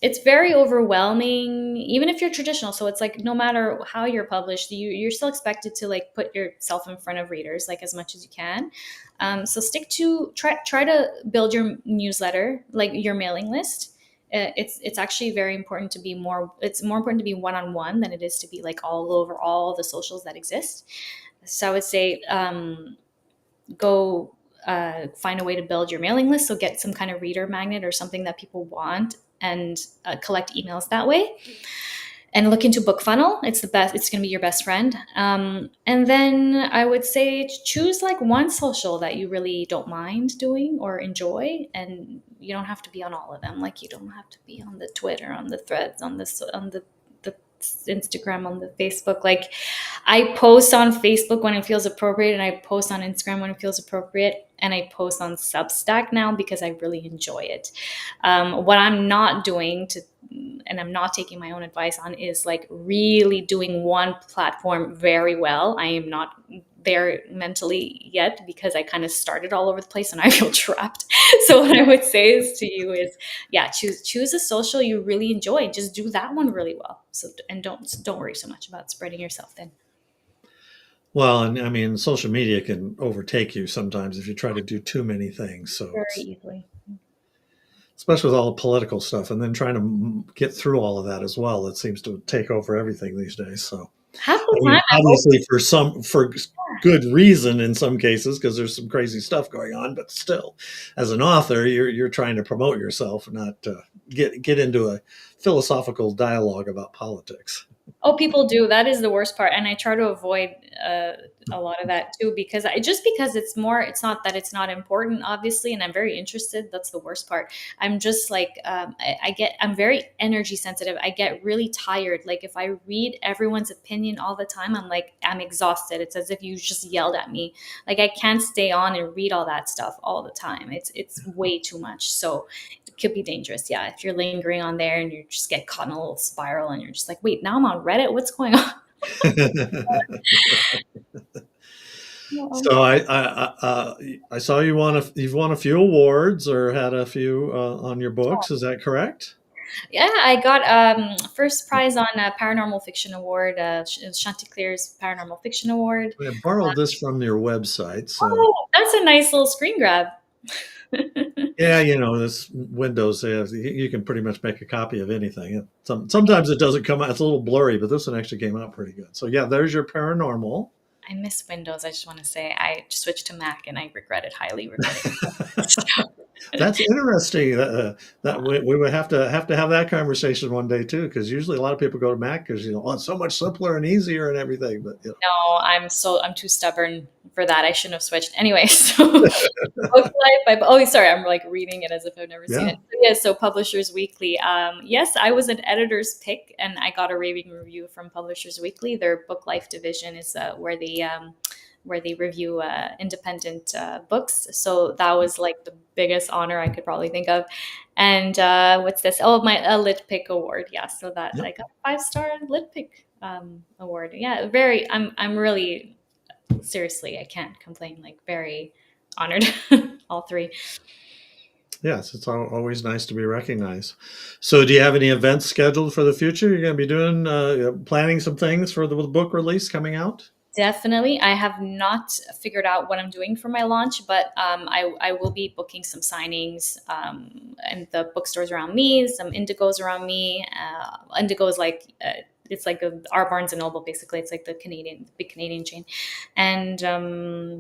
It's very overwhelming, even if you're traditional. So it's like no matter how you're published, you're still expected to like put yourself in front of readers like as much as you can. So try to build your newsletter, like your mailing list. It's actually very important to be more. It's more important to be one on one than it is to be like all over all the socials that exist. So I would say go find a way to build your mailing list. So get some kind of reader magnet or something that people want, and collect emails that way. And look into BookFunnel. It's the best. It's going to be your best friend. And then I would say choose like one social that you really don't mind doing or enjoy, and you don't have to be on all of them. Like you don't have to be on the Twitter, on the Threads, the Instagram, on the Facebook. Like I post on Facebook when it feels appropriate, and I post on Instagram when it feels appropriate, and I post on Substack now because I really enjoy it. What I'm not doing and I'm not taking my own advice on, is like really doing one platform very well. I am not there mentally yet because I kind of started all over the place and I feel trapped. So what I would say is to you is, yeah, choose a social you really enjoy. Just do that one really well. So and don't worry so much about spreading yourself thin. Well, and I mean, social media can overtake you sometimes if you try to do too many things. So, Very easily. especially with all the political stuff, and then trying to get through all of that as well, it seems to take over everything these days. So, Half I the mean, time I hope. obviously for good reason in some cases because there's some crazy stuff going on, but still, as an author, you're trying to promote yourself, not get into a philosophical dialogue about politics. Oh, people do. That is the worst part, and I try to avoid a lot of that too because it's not that it's not important, obviously, and I'm very interested. That's the worst part. I'm just like I'm very energy sensitive. I get really tired. Like if I read everyone's opinion all the time, I'm exhausted. It's as if you just yelled at me. Like I can't stay on and read all that stuff all the time. It's way too much. So could be dangerous. Yeah, if you're lingering on there and you just get caught in a little spiral and you're just like, wait, now I'm on Reddit. What's going on? No. So I saw you've won a few awards or had a few on your books. Is that correct? Yeah, I got first prize on a paranormal fiction award, Chanticleer's Paranormal Fiction Award. I borrowed this from your website. So Oh, that's a nice little screen grab. yeah, this Windows, you can pretty much make a copy of anything. Sometimes it doesn't come out; it's a little blurry, but this one actually came out pretty good. So yeah, there's your paranormal. I miss Windows. I just want to say I switched to Mac and I regret it, highly regret it. That's interesting. That we would have that conversation one day too, because usually a lot of people go to Mac because oh, it's so much simpler and easier and everything. But No, I'm too stubborn for that. I shouldn't have switched. Anyway, so Book Life. Oh, sorry, I'm like reading it as if I've never seen yeah, it. So, yeah, so Publishers Weekly. Yes, I was an editor's pick, and I got a raving review from Publishers Weekly. Their Book Life division is where they review independent books. So that was like the biggest honor I could probably think of. And what's this? Oh, my Lit Pick award. Yeah, so that yep. I got a 5-star Lit Pick award. Yeah, very. I'm really seriously. I can't complain. Like very honored. All three. Yes, it's always nice to be recognized. So, do you have any events scheduled for the future? You're going to be doing planning some things for the book release coming out. Definitely. I have not figured out what I'm doing for my launch, but I will be booking some signings in the bookstores around me, some Indigos around me. Indigo is like, it's like our Barnes and Noble, basically. It's like the big Canadian chain. And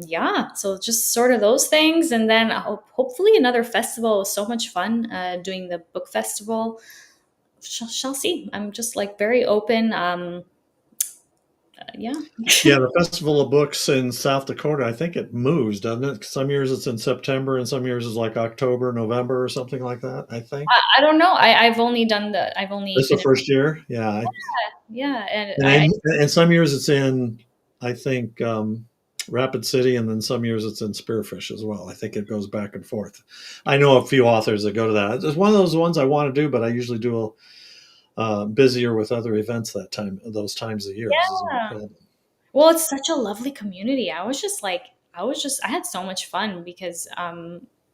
yeah, so just sort of those things. And then hopefully another festival. It was so much fun doing the book festival. Shall see. I'm just like very open. Yeah. Yeah, the Festival of Books in South Dakota, I think it moves, doesn't it? Some years it's in September and some years it's like October, November or something like that, I think. I don't know. I've only done I've only This is been the first year? Yeah. yeah, and And some years it's in, I think, Rapid City, and then some years it's in Spearfish as well. I think it goes back and forth. I know a few authors that go to that. It's one of those ones I want to do, but I usually do busier with other events those times of year. This is the yeah. problem. Well, it's such a lovely community. I had so much fun because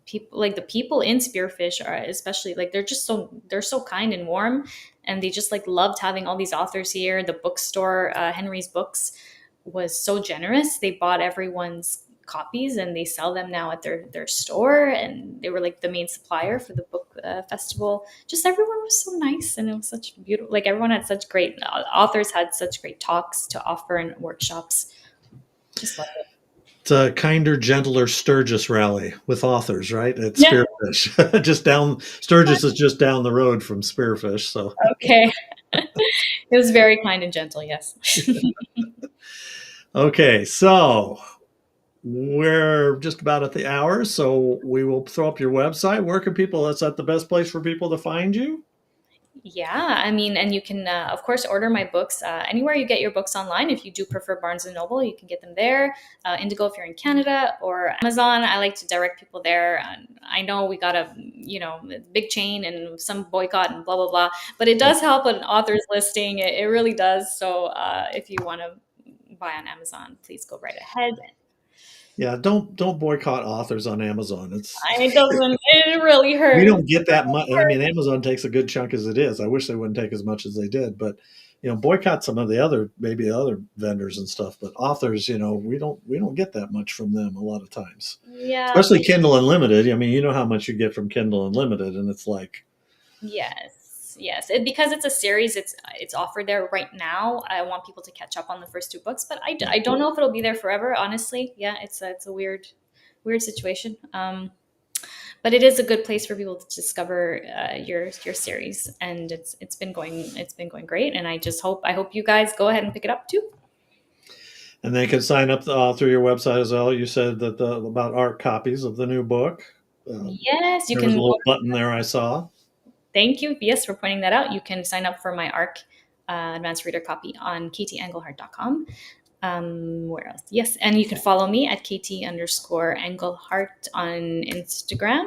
people like the people in Spearfish are especially like they're so kind and warm, and they just like loved having all these authors here. The bookstore, Henry's Books, was so generous. They bought everyone's copies and they sell them now at their store, and they were like the main supplier for the book festival. Just everyone was so nice, and it was such beautiful, like everyone had such great authors had such great talks to offer and workshops. Just love it. It's a kinder, gentler Sturgis rally with authors, right? At Yeah. Spearfish. Just down Sturgis is just down the road from Spearfish. So Okay. It was very kind and gentle, yes. okay, so we're just about at the hour, so we will throw up your website. Where can people? That's at the best place for people to find you. Yeah, I mean, and you can, of course, order my books anywhere you get your books online. If you do prefer Barnes and Noble, you can get them there. Indigo if you're in Canada, or Amazon. I like to direct people there. And I know we got a, big chain and some boycott and blah blah blah, but it does help an author's listing. It really does. So if you want to buy on Amazon, please go right ahead. Yeah, don't boycott authors on Amazon. It's It doesn't. It really we hurts. don't get that much. I mean, Amazon takes a good chunk as it is. I wish they wouldn't take as much as they did, but boycott some of the other vendors and stuff. But authors, we don't get that much from them a lot of times, Yeah. especially Kindle Unlimited. I mean, you know how much you get from Kindle Unlimited, and it's like, Yes. Because it's a series, it's offered there right now. I want people to catch up on the first two books, but I don't know if it'll be there forever. Honestly, yeah, it's a weird situation. But it is a good place for people to discover your series, and it's been going great. And I hope you guys go ahead and pick it up too. and they can sign up through your website as well. You said that about art copies of the new book. Yes, you There was a can. little button there I saw. Thank you. Yes, for pointing that out. You can sign up for my ARC advanced reader copy on ktanglehart.com. Where else? Yes, and you can follow me at kt_Anglehart on Instagram.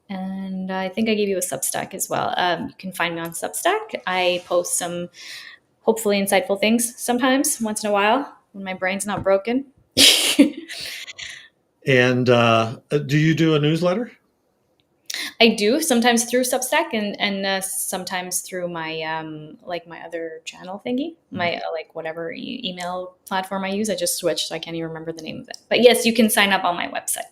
And I think I gave you a Substack as well. You can find me on Substack. I post some hopefully insightful things sometimes, once in a while, when my brain's not broken. And do you do a newsletter? I do sometimes through Substack and sometimes through my like my other channel thingy, my like whatever email platform I use. I just switched, so I can't even remember the name of it. But yes, you can sign up on my website.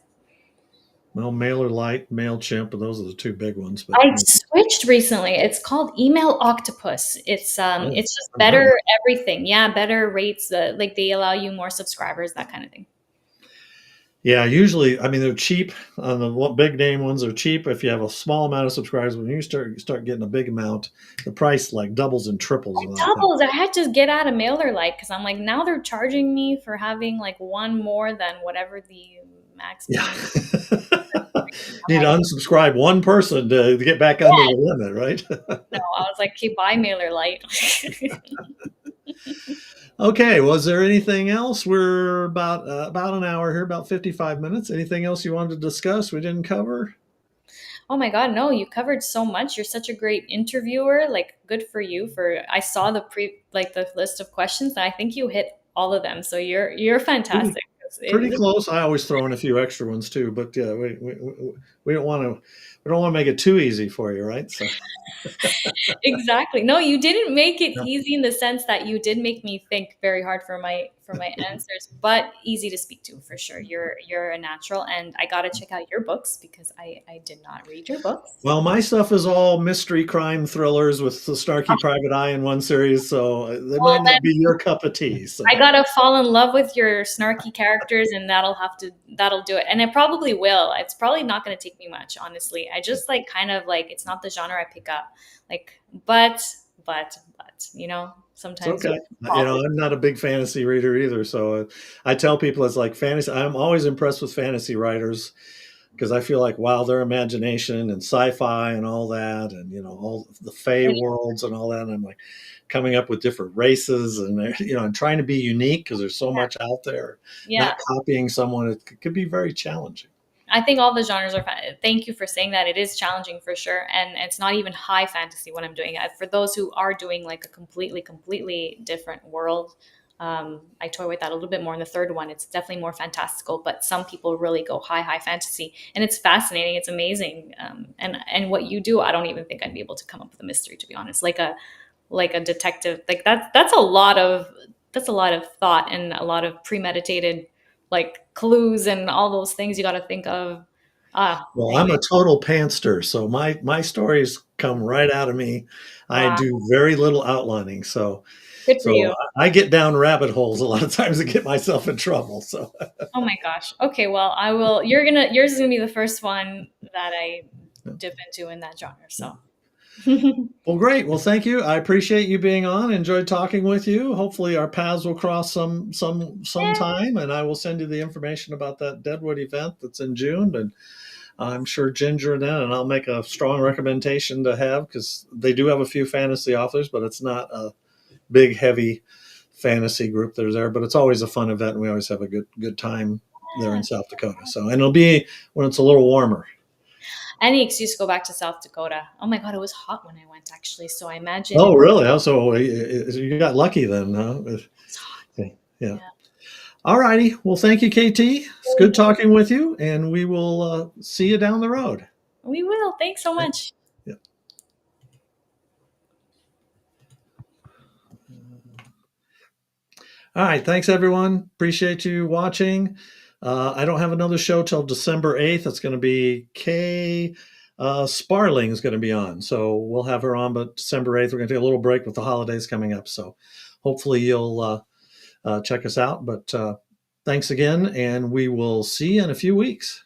Well, MailerLite, MailChimp, those are the two big ones. But I switched recently. It's called Email Octopus. It's just better everything. Yeah, better rates. Like they allow you more subscribers, that kind of thing. Yeah, usually, I mean, they're cheap. On the big name ones are cheap. If you have a small amount of subscribers, when you start getting a big amount, the price like doubles and triples on that thing. Doubles. I had to get out of MailerLite because I'm like, now they're charging me for having like one more than whatever the Yeah. maximum. I'm Need to like, unsubscribe one person to get back under yeah, the limit, right? no. I was like, okay, buy MailerLite. Okay. Was there anything else? We're about an hour here, about 55 minutes. Anything else you wanted to discuss we didn't cover? Oh my God, no, you covered so much. You're such a great interviewer. Like, good for you for I saw the list of questions and I think you hit all of them. So you're Pretty fantastic. pretty close. I always throw in a few extra ones too, but yeah, we don't want to make it too easy for you, right? So Exactly. No, you didn't make it easy in the sense that you did make me think very hard for my answers, but easy to speak to for sure. You're a natural, and I gotta check out your books because I did not read your books. well, my stuff is all mystery crime thrillers with the snarky private eye in one series, so they Well, might not be your cup of tea. I So gotta fall in love with your snarky characters, and that'll do it. And it probably will. It's probably not gonna take me much, honestly. I just like kind of like it's not the genre I pick up. Like, but it's sometimes you okay. have to fall. I'm not a big fantasy reader either, so I tell people it's like fantasy. I'm always impressed with fantasy writers because I feel like wow, their imagination and sci-fi and all that, and all the Fey worlds and all that. And I'm like coming up with different races and and trying to be unique because there's so much out there. Yeah. Not copying someone, it could be very challenging. I think all the genres are fun. Thank you for saying that. It is challenging for sure, and it's not even high fantasy what I'm doing. For those who are doing like a completely different world, I toy with that a little bit more in the third one. It's definitely more fantastical, but some people really go high fantasy, and it's fascinating. It's amazing, and what you do, I don't even think I'd be able to come up with a mystery, to be honest. Like a detective, like that's a lot of thought and a lot of premeditated like clues and all those things you got to think of. Well, I'm Anyway, a total pantster, so my stories come right out of me. I wow, do very little outlining, so good for so you. I get down rabbit holes a lot of times to get myself in trouble. So, Oh my gosh. Okay, well, I will. Yours is gonna be the first one that I dip into in that genre. So, well, great. Well, thank you. I appreciate you being on. Enjoyed talking with you. Hopefully, our paths will cross yeah, sometime, and I will send you the information about that Deadwood event that's in June. And I'm sure Ginger and then, and I'll make a strong recommendation to have because they do have a few fantasy authors, but it's not a big, heavy fantasy group that is there. But it's always a fun event, and we always have a good time there in South Dakota. So, and it'll be when it's a little warmer. any excuse to go back to South Dakota. Oh my God, it was hot when I went actually. So I imagine Oh, it really? Oh, so you got lucky then, huh? was hot. Yeah. Yeah, All righty. Well, thank you, KT. It's good talking with you, and we will see you down the road. we will. Thanks so much. Yeah. All right. Thanks, everyone. Appreciate you watching. I don't have another show till December 8th. It's going to be Kay Sparling is going to be on. So we'll have her on, but December 8th, we're going to take a little break with the holidays coming up. So hopefully you'll check us out. But thanks again, and we will see you in a few weeks.